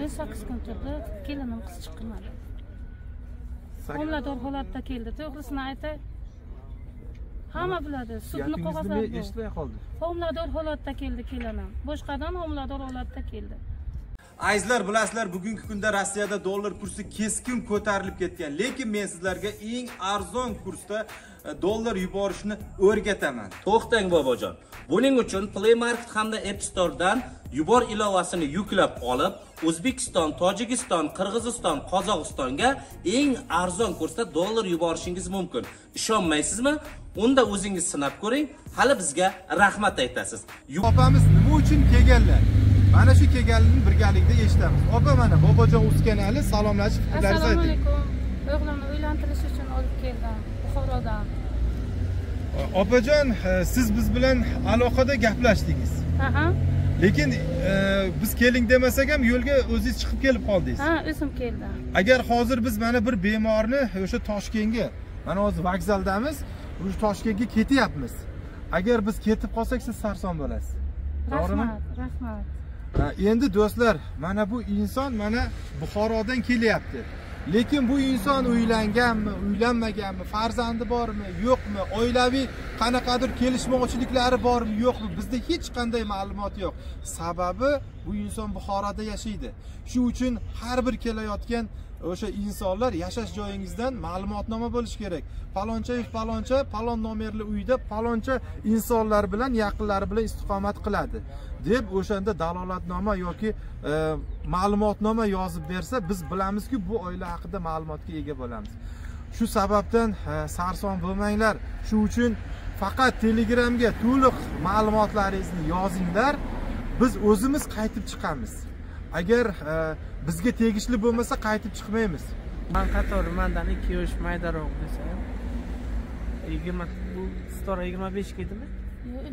8 kun turdi, kelinim qiz chiqmadi. Homilador holatda keldi. To'g'risini aytay, hamma biladi, sudni qog'ozlari bor. Eshitmay qoldi. Homilador holatda keldi kelinim. Boshqadan homilador holatda keldi. Azizlar, bilasizlar, bugungi kunda Rossiyada dollar kursi keskin ko'tarilib ketgan. Lekin men sizlarga eng arzon kursda dollar yuborishni o'rgataman. To'xtang bobojon. Buning uchun Play Market hamda App Store dan Yubor ilovasini yuklab olib, O'zbekiston, Tojikiston, Qirg'iziston, Qozog'istonga eng arzon kursda dollar yuborishingiz mumkin. Ishonmaysizmi? Unda o'zingiz sinab ko'ring, hali bizga rahmat aytasiz. Opamiz nima uchun kelganlar? Mana shu kelganlikni birgalikda eshitamiz. Opa, mana bobojon Uskanali salomlashib fikrlaringizni ayting. Assalomu alaykum. O'g'limni uylantirish uchun olib keldim Buxorodan. Opajon, siz biz bilan aloqada gaplashdingiz. Ha. Lekin biz keling demasak ham yo'lga o'zingiz chiqib kelib qoldingiz. Ha, o'zim keldim. Agar hozir biz mana bir bemorni o'sha Toshkentga, mana hozir vokzaldamiz, o'sha Toshkentga ketyapmiz. Agar biz ketib qolsak, siz sarson bo'lasiz. To'g'rimi? Rahmat. Endi do'stlar, mana bu inson mana Buxorodan kelyapti. Lekin bu inson uylanganmi, uylanmaganmi, farzandi bormi, yo'qmi, oilaviy qanaqadir kelishmovchiliklari bormi, yo'qmi, bizda hech qanday ma'lumot yo'q. Sababi bu inson Buxoroda yashaydi. Shu uchun har bir kelayotgan o'sha insonlar yashash joyingizdan ma'lumotnoma bo'lish kerak. Paloncha, palon nomerli uyda paloncha insonlar bilan, yaqinlari bilan istiqomat qiladi deb o'shanda dalolatnoma yoki ma'lumotnoma yozib bersa, biz bilamizki bu oila haqida ma'lumotga ega bo'lamiz. Shu sababdan sarson bo'lmanglar. Shu uchun faqat Telegramga to'liq ma'lumotlaringizni yozinglar. Biz o'zimiz qaytib chiqamiz. Agar bizga tegishli bo'lmasa qaytib chiqmaymiz. Men qatori mendan 2 yosh maydaroq desa, 20 bu stora 25 ga edimi? Yo'q,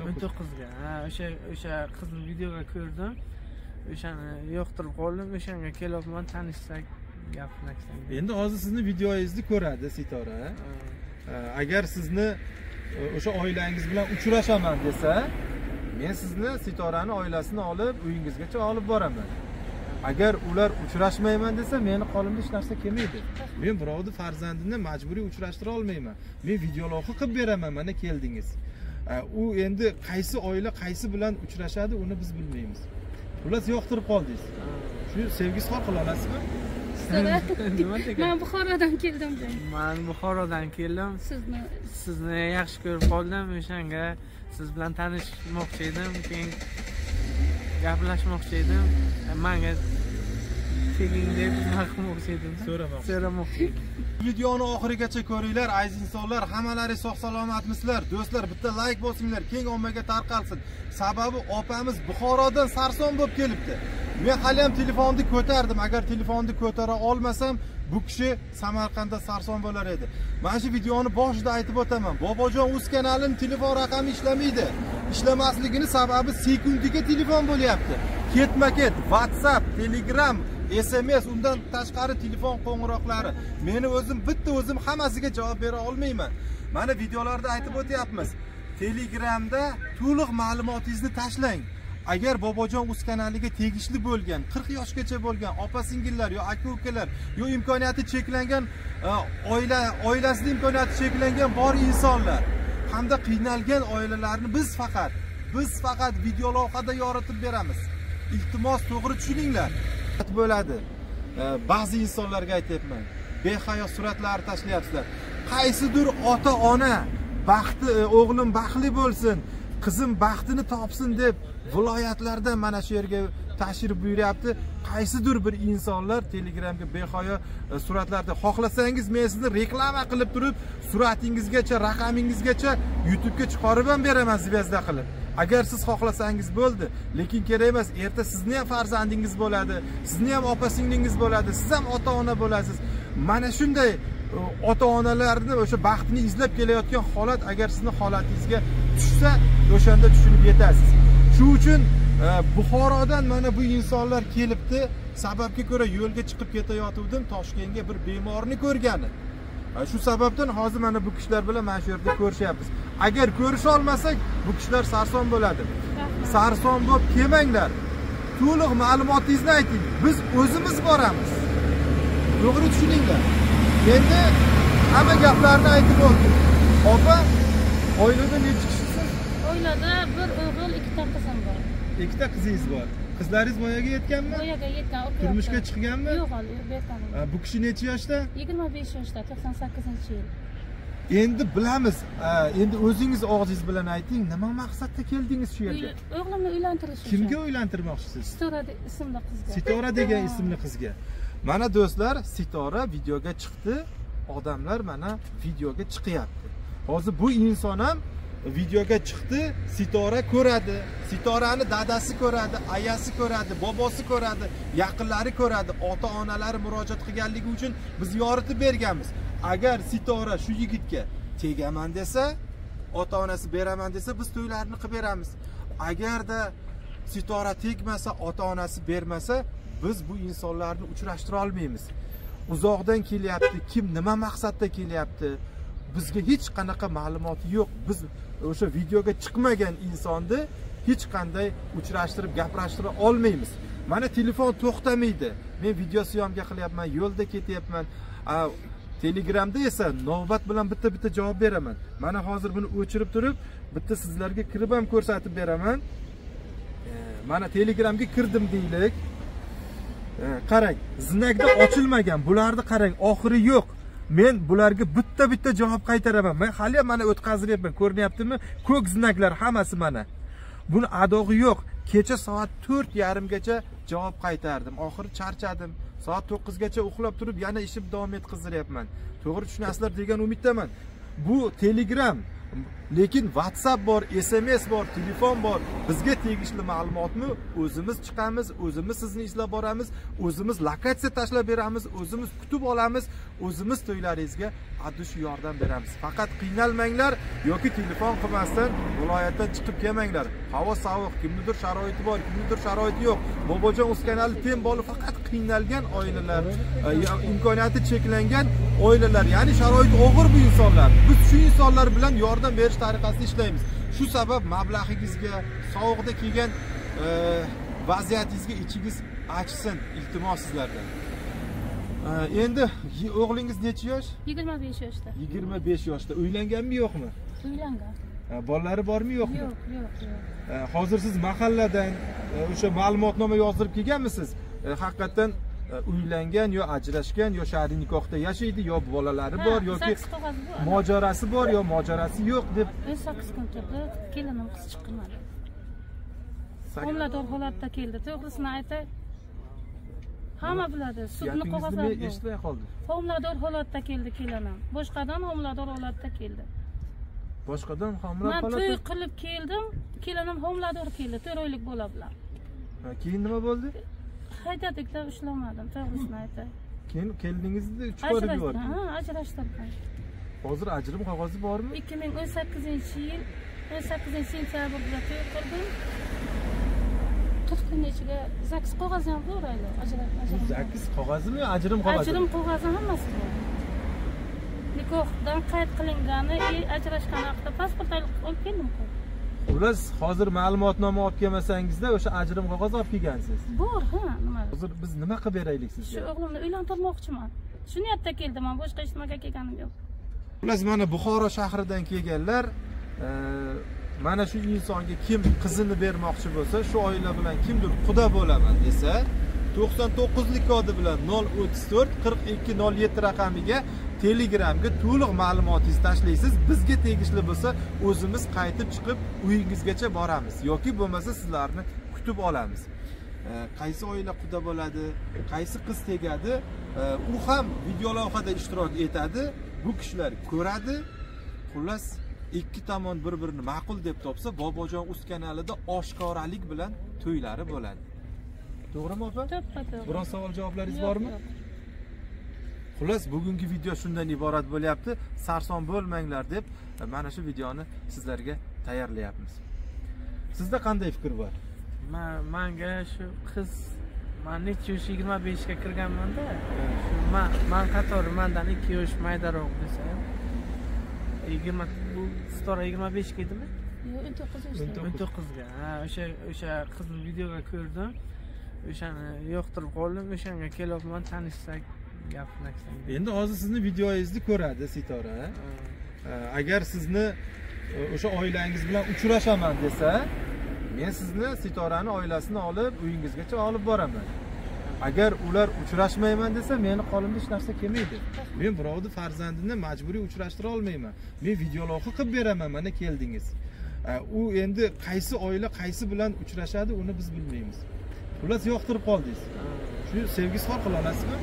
19 ga. Ha, o'sha qizni videoga ko'rdim. O'shani yoqtirib qoldim, o'shanga kelyapman, tanishsak, gaplashsak. Endi hozir sizni videoingizni ko'radi Sitora. Agar sizni o'sha oilangiz bilan uchrashaman desa, men sizni Sitorani oilasini olib uyingizgacha olib boraman. Agar ular uchrashmayman desa, meni qo'limda hech narsa kelmaydi. Men birovni farzandini majburiy uchrashtira olmayman. Men videolavha qilib beraman, mana keldingiz. U endi qaysi oila qaysi bilan uchrashadi, uni biz bilmaymiz. Ular yoqtirib qoldingiz. Shu sevgisi qila olasizmi? Men Buxorodan keldim. Men Buxorodan keldim. Sizni yaxshi ko'rib qoldim. O'shanga siz bilan tanishmoqchi edim, keyin gaplashmoqchi edim. Menga keling deb marhamat edim. So'ramoqchi. Videoni oxirigacha ko'ringlar, aziz insonlar. Hammalari sog' salomatmisizlar? Do'stlar, bitta like bosinglar, keng ommaga tarqalsin. Sababi opamiz Buxorodan sarson bo'lib kelibdi. Men hali ham telefonni ko'tardim. Agar telefonni ko'tara olmasam, bu kishi Samarqandda sarson bo'lar edi. Mana shu videoni boshida aytib o'taman. Bobojon Uz kanalining telefon raqami ishlamaydi. Ishlamasligining sababi sekundiga telefon bo'lyapti. Ketma-ket WhatsApp, Telegram, SMS, undan tashqari telefon qo'ng'iroqlari. Meni o'zim hammasiga javob bera olmayman. Mana videolarda aytib o'tyapmiz. Telegramda to'liq ma'lumotingizni tashlang. Agar Bobojon Uz kanaliga tegishli bo'lgan, 40 yoshgacha bo'lgan opa-singillar yo aka-ukalar, yo imkoniyati cheklangan oilasida imkoniyati cheklangan bor insonlar hamda qiynalgan oilalarni biz faqat videolavhada yoritib beramiz. Iltimos, to'g'ri tushuninglar. Bo'ladi. Ba'zi insonlarga aytayapman, behayo suratlar tashlayapsizlar. Qaysidir ota-ona o'g'lim baxtli bo'lsin, qizim baxtini topsin deb viloyatlarda mana shu yerga tashrif buyuryapti. Qaysidir bir insonlar Telegramga behayo suratlarda xohlasangiz men sizni reklama qilib turib, suratingizgacha, raqamingizgacha YouTube'ga chiqarib ham beraman zvezda qilib. Agar siz xohlasangiz bo'ldi, lekin kerak emas. Erta sizni ham farzandingiz bo'ladi, sizni ham opa-singlingiz bo'ladi, siz ham ota-ona bo'lasiz. Mana shunday ota-onalarni o'sha baxtini izlab kelayotgan holat agar sizni holatingizga tushsa, o'shanda tushunib yetasiz. Shu uchun Buxorodan mana bu insonlar kelibdi. Sababga ko'ra yo'lga chiqib ketayotgandim, Toshkentga bir bemorni ko'rgani. Shu sababdan hozir mana bu kishilar bilan mana shu yerda ko'rishyapmiz. Agar ko'risha olmasak, bu kishilar sarson bo'ladi. Sarson bo'lib kelmanglar. to'liq ma'lumotingizni ayting. Biz o'zimiz boramiz. To'g'ri tushuninglar. Endi hamma gaplarni aytib bo'ldim. Opa, oilada necha kishisiz? Oilada bir o'g'il, ikkita qizim bor. Ikkita qizingiz bor. Qizlaringiz voyaga yetganmi? Voyaga yetgan. Turmushga chiqganmi? Yo'q, hali berganim. Bu kishi necha yoshda? 25 yoshda, 98-yil. Endi bilamiz. Endi o'zingiz og'zingiz bilan ayting, nima maqsadda keldingiz shu yerga? O'g'limni uylantirish uchun. Kimga uylantirmoqchisiz? Sitora ismli qizga. Sitora degan ismli qizga. Mana do'stlar, Sitora videoga chiqdi. Odamlar mana videoga chiqyapti. Hozir bu inson ham videoga chiqdi, Sitora ko'radi. Sitorani dadasi ko'radi, ayasi ko'radi, bobosi ko'radi, yaqinlari ko'radi. Ota-onalari murojaat qilganligi uchun biz yoritib berganmiz. Agar Sitora shu yigitga tegaman desa, ota-onasi beraman desa, biz to'ylarni qilib beramiz. Agarda Sitora tegmasa, ota-onasi bermasa, biz bu insonlarni uchrashtira olmaymiz. Uzoqdan kelyapti, kim nima maqsadda kelyapti? Bizga hech qanaqa ma'lumoti yo'q. Biz o'sha videoga chiqmagan insonni hech qanday uchrashtirib gaplashtira olmaymiz. Mana telefon to'xtamaydi. Men video syomka qilyapman, yo'lda ketyapman. Telegramda esa navbat bilan bitta javob beraman. Mana hozir buni o'chirib turib, bitta sizlarga kirib ham ko'rsatib beraman. Mana Telegramga kirdim deylik. Qarang, znakda ochilmagan. Bularni qarang, oxiri yo'q. Men bularga bitta javob qaytaraman. Men hali ham mana o'tkaziryapman. Ko'rinyaptimi? Ko'k znaklar hammasi mana. Buni adog'i yo'q. Kecha soat 4:30 gacha javob qaytardim. Oxiri charchadim. Soat 9 gacha uxlab turib yana ishim davom etkaziryapman. To'g'ri tushunasizlar degan umiddaman. Bu Telegram, lekin WhatsApp bor, SMS bor, telefon bor. Bizga tegishli ma'lumotni o'zimiz chiqamiz, o'zimiz sizni izlab boramiz, o'zimiz lokatsiya tashlab beramiz, o'zimiz kutib olamiz, o'zimiz to'ylaringizga addush yordam beramiz. Faqat qiynalmanglar yoki telefon qilmasdan viloyatdan chiqib kelmanglar. Havo sovuq, kimnidir sharoiti bor, kimnidir sharoiti yo'q. Bobojon o'z kanali tem boli faqat qiynalgan oilalar, imkoniyati cheklangan oilalar, ya'ni sharoiti og'ir bu insonlar. Biz shu insonlar bilan yordam berish tariqasida ishlaymiz. Shu sabab mablag'ingizga, sovuqda kelgan vaziyatingizga ichingiz achsin, iltimos sizlardan. Endi o'g'lingiz necha yosh? 25 yoshda. 25 yoshda. Uylanganmi yo'qmi? Uylangan. Bolalari bormi yo'qmi? Yo'q. Hozir siz mahalladan o'sha ma'lumotnoma yozdirib kelganmisiz? Haqiqatan uylangan yo ajrashgan yo shar'iy nikohda yashaydi yo bolalari bor yoki mojarasi bor yo mojarasi yo'q deb 8 kun turdi, kelinim qiz chiqmadi. Homilador holatda keldi. To'g'risini aytay, hamma biladi. Sudni qog'ozlari bor. Eshitmay qoldi. Homilador holatda keldi kelinim. Boshqadan homilador holatda keldi. Boshqadan homilador holatda? Men to'y qilib keldim, kelinim homilador keldi, 4 oylik bola bilan. Keyin nima bo'ldi? Haydadikda ushlamadim, to'g'risini aytay. Keyin keldingizni 3 qo'yib yubordi. Ha, ajrashtirdim. Hozir ajrim qog'ozi bormi? 2018-yil 18-sentyabrda to'y qildim. 40 kun ichiga ZAKS qog'ozi ham bor edi, ajrim. ZAKS qog'ozimi, ajrim qog'ozi? Ajrim qog'ozi hammasi bor. Nikohdan qayd qilingani, ajrashgan vaqtda pasport olib keldim. Xullas, hozir ma'lumotnoma olib kelmasangizda o'sha ajrim qog'ozi olib kelgansiz. Bor, ha, nima? Hozir biz nima qilib beraylik sizga? Shu o'g'limni uylantirmoqchiman. Shu niyatda keldim, men boshqa hech nimaga kelganim yo'q. Xullas, mana Buxoro shahridan kelganlar, mana shu insonga kim qizini bermoqchi bo'lsa, shu oila bilan kimdir quda bo'laman desa, 99lik kodi bilan 034 42 07 raqamiga Telegramga to'liq ma'lumotingizni tashlaysiz. Bizga tegishli bo'lsa, o'zimiz qaytib chiqib uyingizgacha boramiz yoki bo'lmasa sizlarni kutib olamiz. Qaysi oila quda bo'ladi, qaysi qiz tegadi, u ham video lavhada ishtirok etadi. Bu kishilar ko'radi. Xullas, ikki tomon bir-birini ma'qul deb topsa, Bobojon uz kanalida oshkoralik bilan to'ylari bo'ladi. To'g'rimi opa? To'g'ri. Biroz savol javoblaringiz bormi? Xullas, bugungi video shundan iborat bo'lyapti. Sarson bo'lmanglar deb mana shu videoni sizlarga tayyorlayapmiz. Sizda qanday fikr bor? Menga shu qiz, men necha yosh 25 ga kirganman-da. Men qatori mendan 2 yosh maydaroq desam, 20 bu Sitora 25 ga edimi? Yo'q, 19 yoshda. 19 ga. Ha, o'sha qizni videoga ko'rdim. o'shani yoqtirib qoldim, o'shanga kelyapman, tanishsak, gaplashsak. Endi hozir sizni videoingizni ko'radi Sitora. Agar sizni o'sha oilangiz bilan uchrashaman desa, men sizni Sitorani oilasini olib uyingizgacha olib boraman. Agar ular uchrashmayman desa, meni qo'limda hech narsa kelmaydi. Men birovni farzandini majburiy uchrashtira olmayman. Men videolavha qilib beraman, mana keldingiz. U endi qaysi oila qaysi bilan uchrashadi, uni biz bilmaymiz. Xullas yoqtirib qoldingiz. Shu sevgisi xor qila olasizmi?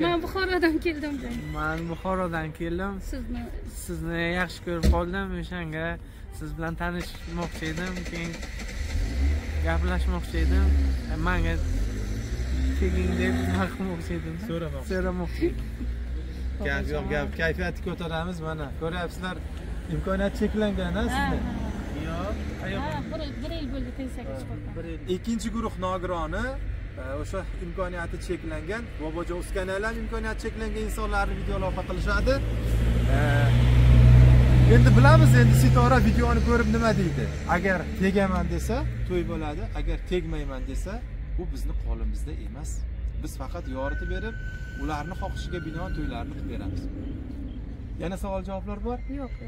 Men Buxorodan keldim. Men Buxorodan keldim. Sizni yaxshi ko'rib qoldim. O'shanga siz bilan tanishmoqchi edim, keyin gaplashmoqchi edim. Menga keling deb maqmoqchi edim. So'ramoqchi edim. Gap yo'q, gap kayfiyatni ko'taramiz mana. Ko'ryapsizlar, imkoniyat cheklangan-a sizda? Yo'q, bir yil bo'ldi pensiyaga chiqib. Ikkinchi guruh nogironi o'sha imkoniyati cheklangan, bobojo uskanalar imkoniyati cheklangan insonlarni videolavha qilishadi. Endi bilamiz, endi Sitora videoni ko'rib nima deydi. Agar tegaman desa, to'y bo'ladi. Agar tegmayman desa, bu bizni qo'limizda emas. Biz faqat yoritib berib, ularni xohishiga binoan to'ylarni qilib beramiz. Yana savol javoblar bor? Yo'q.